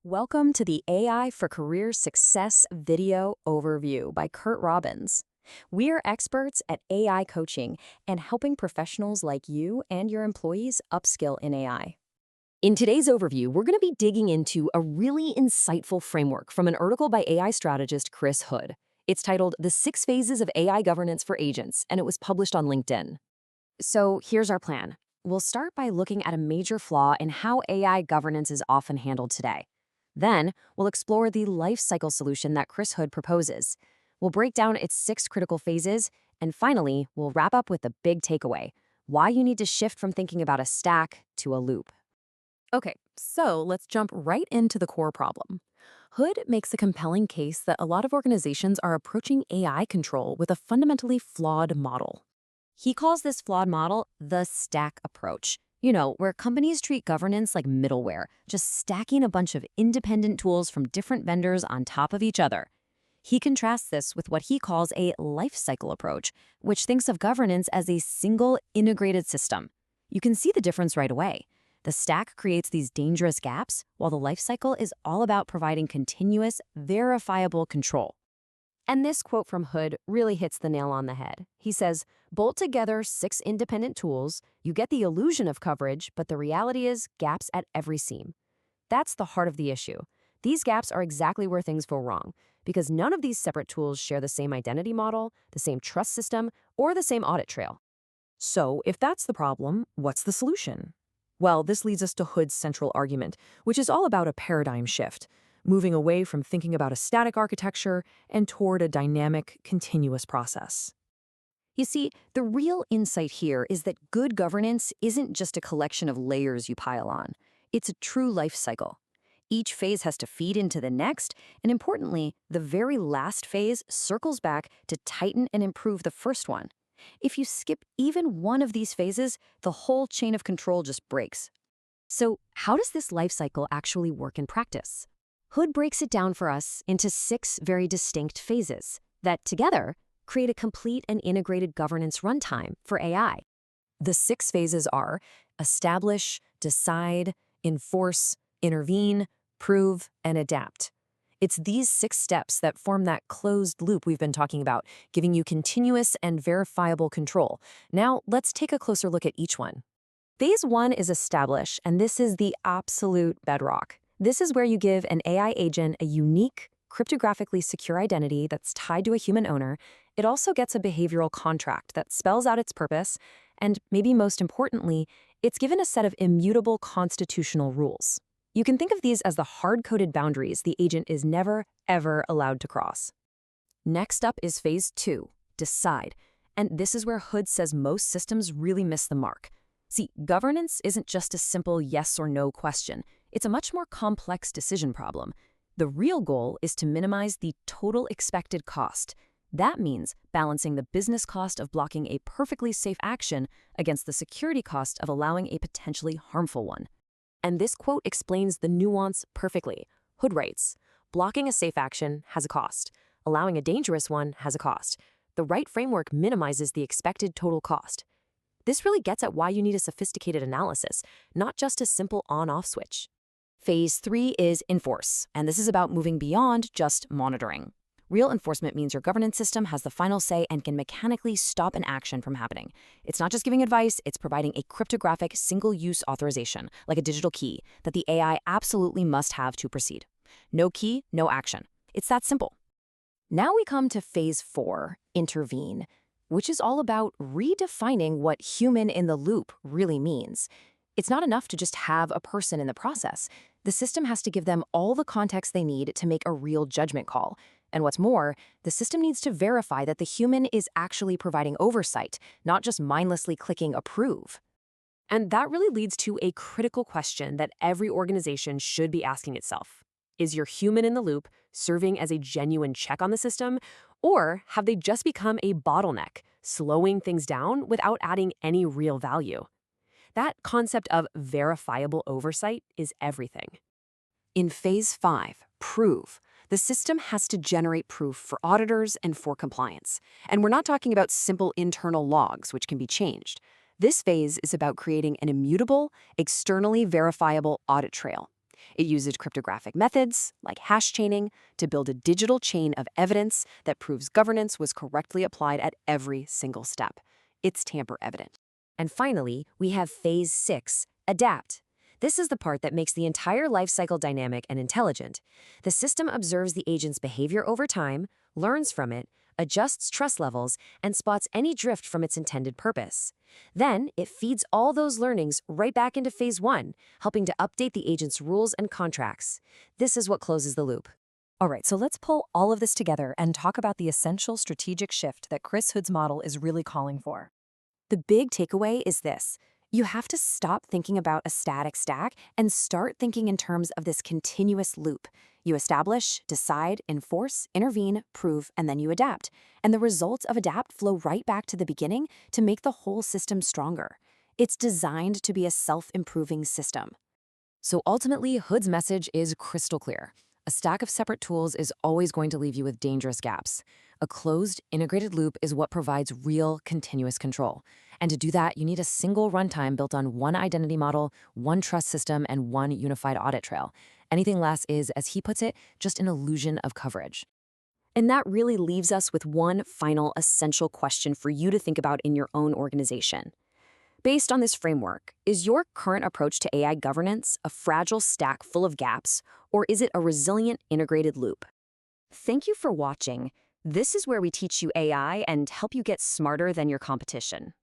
Welcome to the AI for Career Success video overview by Curt Robbins. We're experts at AI coaching and helping professionals like you and your employees upskill in AI. In today's overview, we're going to be digging into a really insightful framework from an article by AI strategist Chris Hood. It's titled The 6 Phases of AI Governance for Agents, and it was published on LinkedIn. So here's our plan. We'll start by looking at a major flaw in how AI governance is often handled today. Then, we'll explore the lifecycle solution that Chris Hood proposes. We'll break down its 6 critical phases, and finally, we'll wrap up with the big takeaway, why you need to shift from thinking about a stack to a loop. Okay, so let's jump right into the core problem. Hood makes a compelling case that a lot of organizations are approaching AI control with a fundamentally flawed model. He calls this flawed model the stack approach. Where companies treat governance like middleware, just stacking a bunch of independent tools from different vendors on top of each other. He contrasts this with what he calls a lifecycle approach, which thinks of governance as a single integrated system. You can see the difference right away. The stack creates these dangerous gaps, while the lifecycle is all about providing continuous, verifiable control. And this quote from Hood really hits the nail on the head. He says, bolt together 6 independent tools, you get the illusion of coverage, but the reality is gaps at every seam. That's the heart of the issue. These gaps are exactly where things go wrong, because none of these separate tools share the same identity model, the same trust system, or the same audit trail. So, if that's the problem, what's the solution? Well, this leads us to Hood's central argument, which is all about a paradigm shift, moving away from thinking about a static architecture and toward a dynamic, continuous process. You see, the real insight here is that good governance isn't just a collection of layers you pile on. It's a true life cycle. Each phase has to feed into the next, and importantly, the very last phase circles back to tighten and improve the first one. If you skip even one of these phases, the whole chain of control just breaks. So, how does this life cycle actually work in practice? Hood breaks it down for us into 6 very distinct phases that, together, create a complete and integrated governance runtime for AI. The 6 phases are establish, decide, enforce, intervene, prove, and adapt. It's these 6 steps that form that closed loop we've been talking about, giving you continuous and verifiable control. Now, let's take a closer look at each one. Phase 1 is establish, and this is the absolute bedrock. This is where you give an AI agent a unique, cryptographically secure identity that's tied to a human owner. It also gets a behavioral contract that spells out its purpose, and maybe most importantly, it's given a set of immutable constitutional rules. You can think of these as the hard-coded boundaries the agent is never, ever allowed to cross. Next up is Phase 2, decide, and this is where Hood says most systems really miss the mark. See, governance isn't just a simple yes or no question. It's a much more complex decision problem. The real goal is to minimize the total expected cost. That means balancing the business cost of blocking a perfectly safe action against the security cost of allowing a potentially harmful one. And this quote explains the nuance perfectly. Hood writes, blocking a safe action has a cost. Allowing a dangerous one has a cost. The right framework minimizes the expected total cost. This really gets at why you need a sophisticated analysis, not just a simple on-off switch. Phase 3 is enforce, and this is about moving beyond just monitoring. Real enforcement means your governance system has the final say and can mechanically stop an action from happening. It's not just giving advice, it's providing a cryptographic single-use authorization, like a digital key, that the AI absolutely must have to proceed. No key, no action. It's that simple. Now we come to Phase 4, intervene, which is all about redefining what human in the loop really means. It's not enough to just have a person in the process. The system has to give them all the context they need to make a real judgment call. And what's more, the system needs to verify that the human is actually providing oversight, not just mindlessly clicking approve. And that really leads to a critical question that every organization should be asking itself. Is your human in the loop serving as a genuine check on the system, or have they just become a bottleneck, slowing things down without adding any real value? That concept of verifiable oversight is everything. In Phase 5, prove, the system has to generate proof for auditors and for compliance. And we're not talking about simple internal logs, which can be changed. This phase is about creating an immutable, externally verifiable audit trail. It uses cryptographic methods, like hash chaining, to build a digital chain of evidence that proves governance was correctly applied at every single step. It's tamper evident. And finally, we have phase 6, adapt. This is the part that makes the entire lifecycle dynamic and intelligent. The system observes the agent's behavior over time, learns from it, adjusts trust levels, and spots any drift from its intended purpose. Then, it feeds all those learnings right back into phase 1, helping to update the agent's rules and contracts. This is what closes the loop. All right, so let's pull all of this together and talk about the essential strategic shift that Chris Hood's model is really calling for. The big takeaway is this. You have to stop thinking about a static stack and start thinking in terms of this continuous loop. You establish, decide, enforce, intervene, prove, and then you adapt. And the results of adapt flow right back to the beginning to make the whole system stronger. It's designed to be a self-improving system. So ultimately, Hood's message is crystal clear. A stack of separate tools is always going to leave you with dangerous gaps. A closed, integrated loop is what provides real, continuous control. And to do that, you need a single runtime built on one identity model, one trust system, and one unified audit trail. Anything less is, as he puts it, just an illusion of coverage. And that really leaves us with one final essential question for you to think about in your own organization. Based on this framework, is your current approach to AI governance a fragile stack full of gaps, or is it a resilient, integrated loop? Thank you for watching. This is where we teach you AI and help you get smarter than your competition.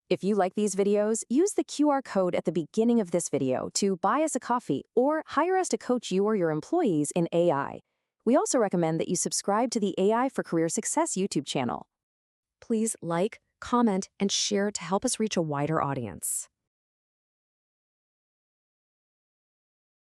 If you like these videos, use the QR code at the beginning of this video to buy us a coffee or hire us to coach you or your employees in AI. We also recommend that you subscribe to the AI for Career Success YouTube channel. Please like, comment, and share to help us reach a wider audience.